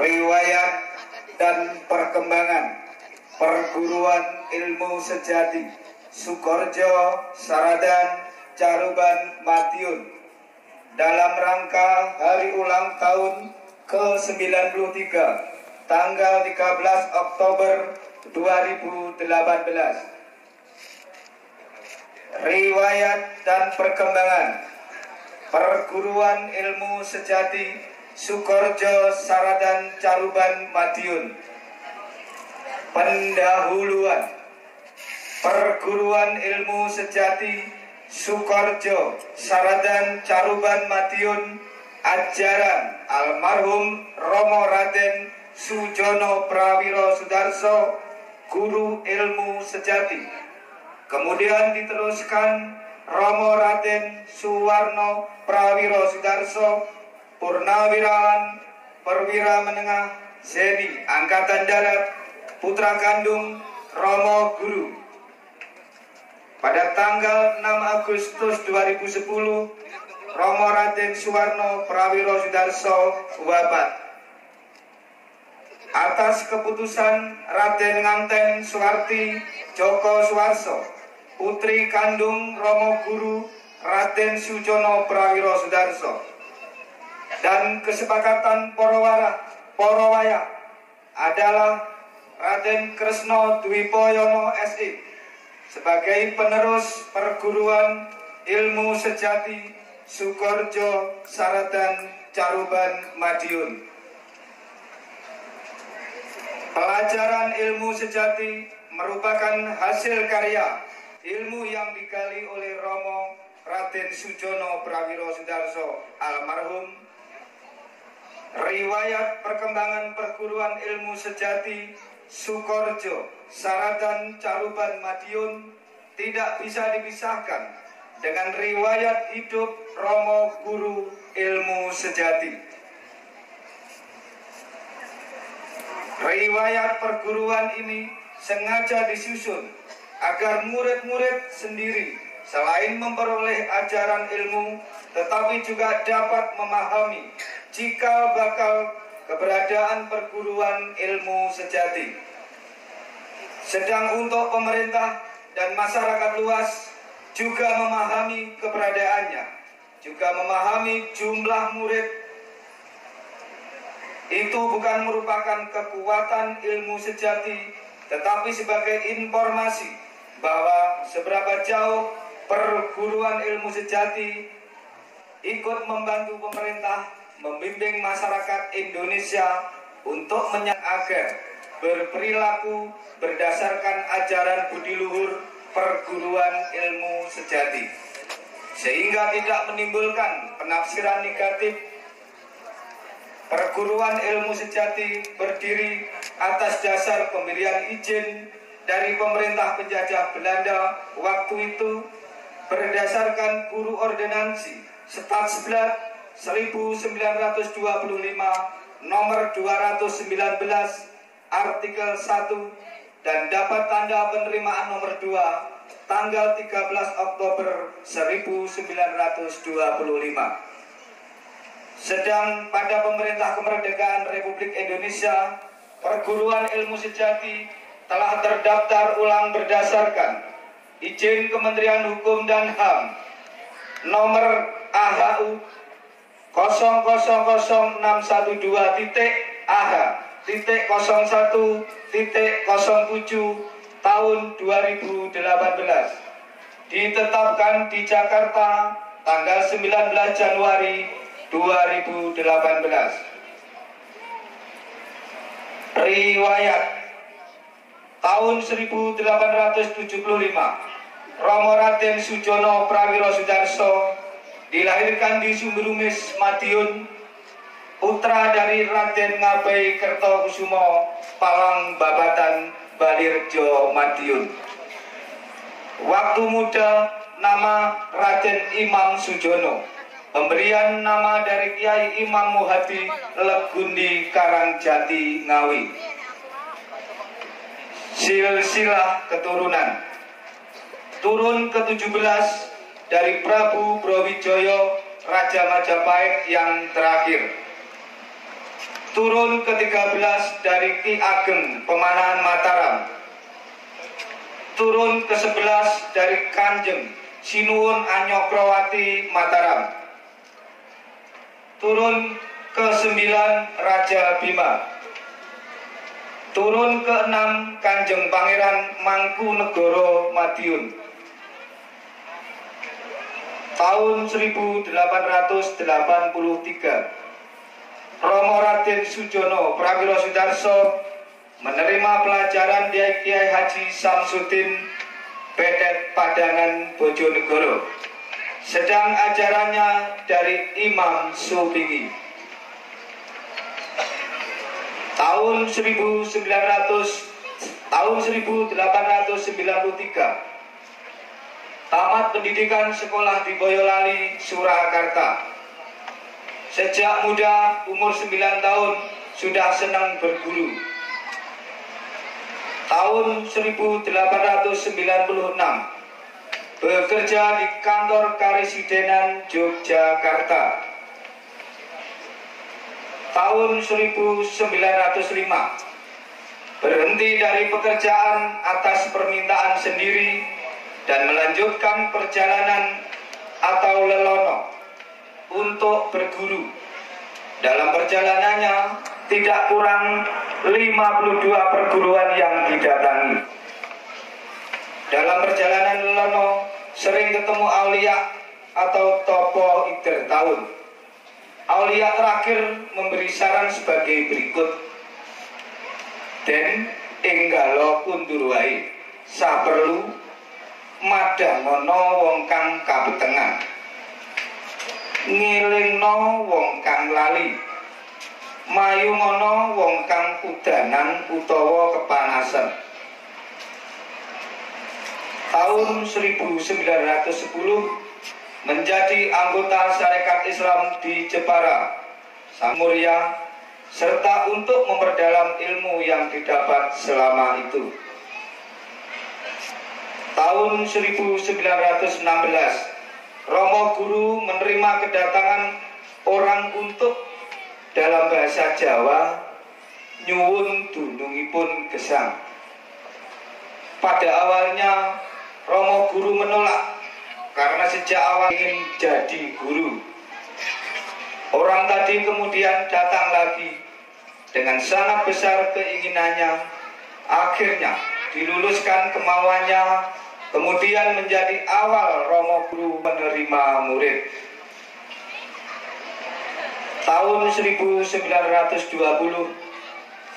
riwayat dan perkembangan perguruan ilmu sejati Sukorejo Saradan Caruban Madiun dalam rangka hari ulang tahun ke-93 tanggal 13 Oktober 2018. Riwayat dan perkembangan perguruan ilmu sejati Sukorejo Saradan Caruban Madiun. Pendahuluan perguruan ilmu sejati Sukorejo Saradan Caruban Madiun, ajaran almarhum Romo Raden Sujono Prawiro Sudarso, guru ilmu sejati. Kemudian diteruskan Romo Raden Suwarno Prawiro Sudarso, Purnawirawan Perwira Menengah Zeni Angkatan Darat, putra kandung Romo Guru. Pada tanggal 6 Agustus 2010, Romo Raden Suwarno Prawiro Sudarso wafat. Atas keputusan Raden Nganten Suwarti Joko Suwarso, putri kandung Romo Guru Raden Sujono Prawiro Sudarso, dan kesepakatan Porowaya adalah Raden Kresno Dwipoyono SI sebagai penerus perguruan ilmu sejati Sukorejo Saradan Caruban Madiun. Pelajaran ilmu sejati merupakan hasil karya ilmu yang digali oleh Romo Raden Sujono Prawiro Sudarso almarhum. Riwayat perkembangan perguruan ilmu sejati Sukorejo Saradan Caruban Madiun tidak bisa dipisahkan dengan riwayat hidup Romo Guru ilmu sejati. Riwayat perguruan ini sengaja disusun agar murid-murid sendiri selain memperoleh ajaran ilmu, tetapi juga dapat memahami cikal bakal keberadaan perguruan ilmu sejati. Sedang untuk pemerintah dan masyarakat luas juga memahami keberadaannya, juga memahami jumlah murid. Itu bukan merupakan kekuatan ilmu sejati, tetapi sebagai informasi bahwa seberapa jauh perguruan ilmu sejati ikut membantu pemerintah membimbing masyarakat Indonesia untuk agar berperilaku berdasarkan ajaran budi luhur perguruan ilmu sejati, sehingga tidak menimbulkan penafsiran negatif. Perguruan ilmu sejati berdiri atas dasar pemberian izin dari pemerintah penjajah Belanda waktu itu berdasarkan Guru Ordonansi Stadsblad 1925 nomor 219 artikel 1 dan dapat tanda penerimaan nomor 2 tanggal 13 Oktober 1925. Sedang pada pemerintah kemerdekaan Republik Indonesia, perguruan ilmu sejati telah terdaftar ulang berdasarkan izin Kementerian Hukum dan HAM nomor AHU 0001.AH.01.07 tahun 2018 ditetapkan di Jakarta tanggal 19 Januari 2018. Riwayat tahun 1875 Romo Raden Sujono Prawiro Sudarso dilahirkan di Sumberumis Madiun, putra dari Raden Ngabai Kertokusumo Palang Babatan Balirjo Madiun. Waktu muda nama Raden Imam Sujono, pemberian nama dari Kiai Imam Muhadi Legundi Karangjati Ngawi. Silsilah keturunan turun ke-17 dari Prabu Brawijaya Raja Majapahit yang terakhir. turun ke-13 dari Ki Ageng Pemanahan Mataram, turun ke-11 dari Kanjeng Sinuwun Anyokrowati Mataram, turun ke-9 Raja Bima, turun ke-6 Kanjeng Pangeran Mangkunegoro Madiun. Tahun 1883, Romo Raden Sujono Prawiro Sudarso menerima pelajaran di Kiai Haji Samsudin Pedet Padangan Bojonegoro, sedang ajarannya dari Imam Subingi. Tahun 1893 tamat pendidikan sekolah di Boyolali, Surakarta. Sejak muda, umur 9 tahun, sudah senang berguru. Tahun 1896, bekerja di kantor Karesidenan Yogyakarta. Tahun 1905, berhenti dari pekerjaan atas permintaan sendiri dan melanjutkan perjalanan atau lelono untuk berguru. Dalam perjalanannya tidak kurang 52 perguruan yang didatangi. Dalam perjalanan lelono sering ketemu aulia atau topo ider tahun. Aulia terakhir memberi saran sebagai berikut. Den enggalo kundur wae, saperlu madangono wong kang kabetengan, ngilingno wong kang lali, mayungono wong kang udanan utawa kepanasan. Tahun 1910 menjadi anggota Sarekat Islam di Jepara, Samuria, serta untuk memperdalam ilmu yang didapat selama itu. Tahun 1916, Romo Guru menerima kedatangan orang untuk dalam bahasa Jawa nyuwun dunungipun gesang. Pada awalnya Romo Guru menolak karena sejak awal ingin jadi guru. Orang tadi kemudian datang lagi dengan sangat besar keinginannya. Akhirnya diluluskan kemauannya. Kemudian menjadi awal Romo Guru menerima murid. Tahun 1920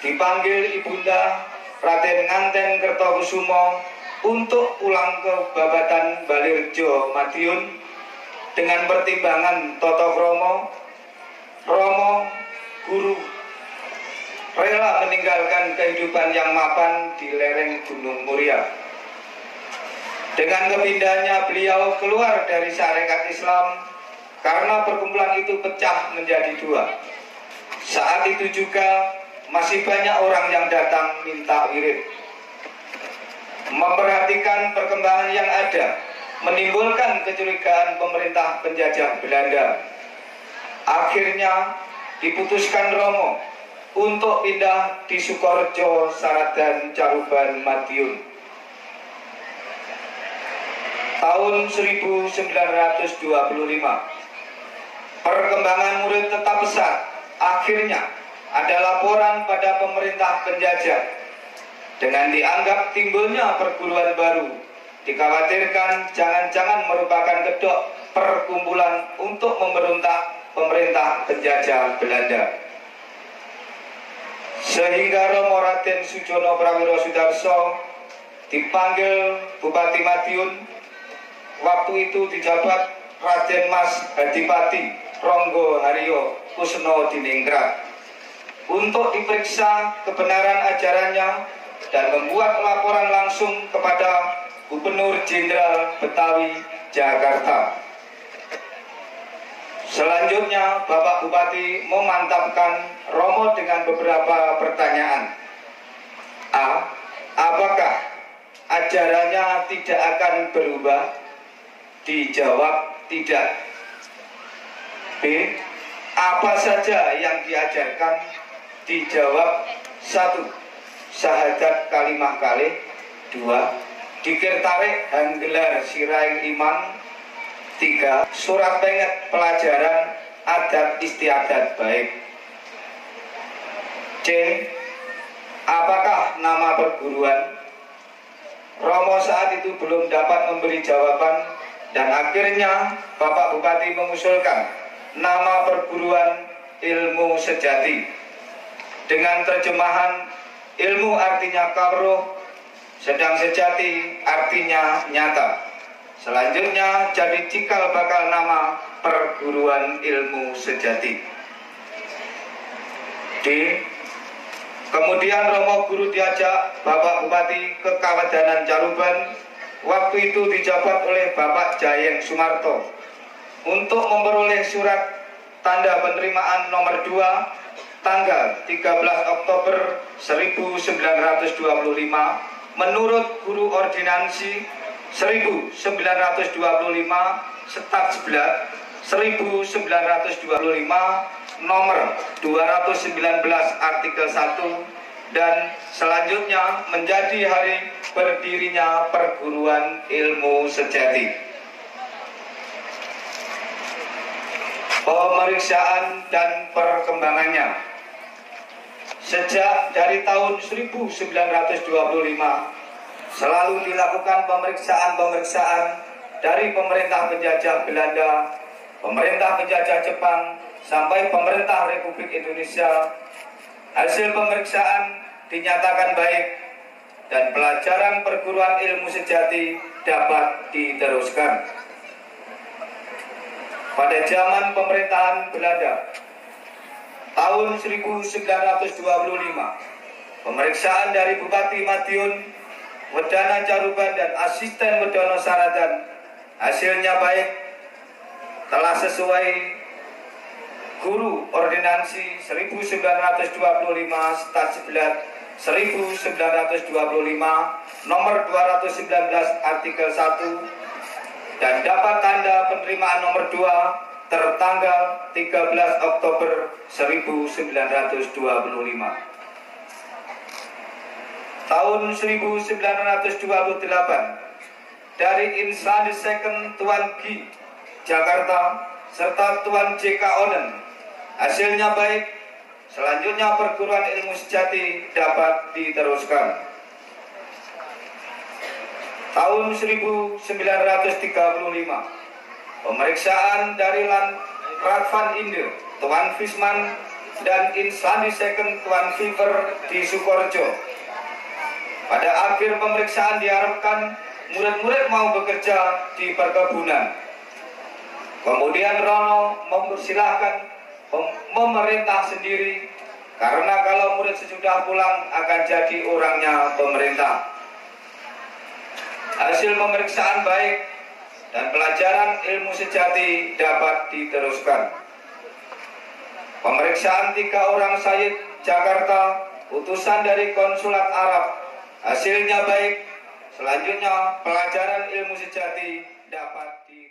dipanggil Ibunda Raden Nganten Kertokusumo untuk pulang ke Babatan Balirjo Madiun dengan pertimbangan Toto Kromo. Romo Guru rela meninggalkan kehidupan yang mapan di lereng Gunung Muria. Dengan kepindahannya beliau keluar dari Sarekat Islam karena perkumpulan itu pecah menjadi dua. Saat itu juga masih banyak orang yang datang minta wirid. Memperhatikan perkembangan yang ada menimbulkan kecurigaan pemerintah penjajah Belanda. Akhirnya diputuskan Romo untuk pindah di Sukorejo, Saradan, Caruban, Madiun. Tahun 1925, perkembangan murid tetap pesat. Akhirnya ada laporan pada pemerintah penjajah. Dengan dianggap timbulnya perguruan baru, dikhawatirkan jangan-jangan merupakan kedok perkumpulan untuk memberontak pemerintah penjajah Belanda. Sehingga Romo Raden Sujono Prawiro Sudarso dipanggil Bupati Madiun. Waktu itu dijabat Raden Mas Hadipati Ronggo Haryo Kusno Diningrat untuk diperiksa kebenaran ajarannya dan membuat laporan langsung kepada Gubernur Jenderal Betawi Jakarta. Selanjutnya Bapak Bupati memantapkan Romo dengan beberapa pertanyaan. A. Apakah ajarannya tidak akan berubah? Dijawab tidak. B. Apa saja yang diajarkan? dijawab 1. Syahadat kalimah kalih. 2. Dikir tarik hanggelar siraing iman. 3. Surat penget pelajaran adat istiadat baik. C. Apakah nama perguruan? Romo saat itu belum dapat memberi jawaban dan akhirnya Bapak Bupati mengusulkan nama perguruan ilmu sejati dengan terjemahan ilmu artinya kawruh, sedang sejati artinya nyata. Selanjutnya jadi cikal bakal nama perguruan ilmu sejati. D. Kemudian Romo Guru diajak Bapak Bupati ke Kawadanan Caruban. Waktu itu dijabat oleh Bapak Jayeng Sumarto untuk memperoleh surat tanda penerimaan nomor 2 tanggal 13 Oktober 1925 menurut Guru Ordinansi 1925 Setat 11 1925 nomor 219 artikel 1 dan selanjutnya menjadi hari berdirinya perguruan ilmu sejati. Pemeriksaan dan perkembangannya. Sejak dari tahun 1925 selalu dilakukan pemeriksaan dari pemerintah penjajah Belanda, pemerintah penjajah Jepang, sampai pemerintah Republik Indonesia. Hasil pemeriksaan dinyatakan baik dan pelajaran perguruan ilmu sejati dapat diteruskan. Pada zaman pemerintahan Belanda tahun 1925, pemeriksaan dari Bupati Madiun, Wedana Caruban dan Asisten Wedono Saradan hasilnya baik, telah sesuai Guru Ordinansi 1925 Setat 11 1925 nomor 219 artikel 1 dan dapat tanda penerimaan nomor 2 tertanggal 13 Oktober 1925. Tahun 1928 dari Insan Second Tuan G Jakarta serta Tuan J.K. Onen hasilnya baik. Selanjutnya perguruan ilmu sejati dapat diteruskan. Tahun 1935 pemeriksaan dari Radvan Inder, Tuan Fisman dan Insandi Second Tuan Fiver di Sukorejo. Pada akhir pemeriksaan diharapkan murid-murid mau bekerja di perkebunan. Kemudian Rono mempersilahkan memerintah sendiri karena kalau murid sesudah pulang akan jadi orangnya pemerintah. Hasil pemeriksaan baik dan pelajaran ilmu sejati dapat diteruskan. Pemeriksaan 3 orang Sayyid Jakarta, utusan dari Konsulat Arab, hasilnya baik. Selanjutnya pelajaran ilmu sejati dapat diteruskan.